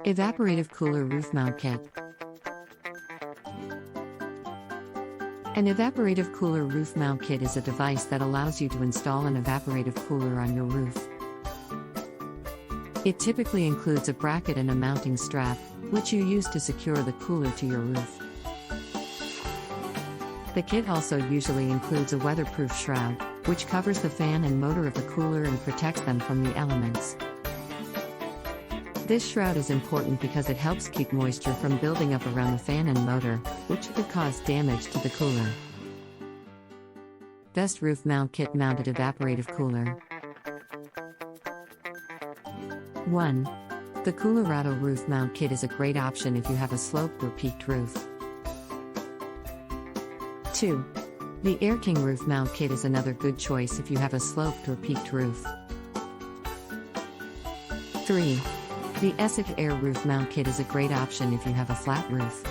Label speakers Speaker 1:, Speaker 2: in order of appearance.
Speaker 1: Evaporative Cooler Roof Mount Kit. An evaporative cooler roof mount kit is a device that allows you to install an evaporative cooler on your roof. It typically includes a bracket and a mounting strap, which you use to secure the cooler to your roof. The kit also usually includes a weatherproof shroud, which covers the fan and motor of the cooler and protects them from the elements. This shroud is important because it helps keep moisture from building up around the fan and motor, which could cause damage to the cooler. Best Roof Mount Kit Mounted Evaporative Cooler. 1. The Colorado Roof Mount Kit is a great option if you have a sloped or peaked roof. 2. The Air King Roof Mount Kit is another good choice if you have a sloped or peaked roof. 3. The Essex Air Roof Mount Kit is a great option if you have a flat roof.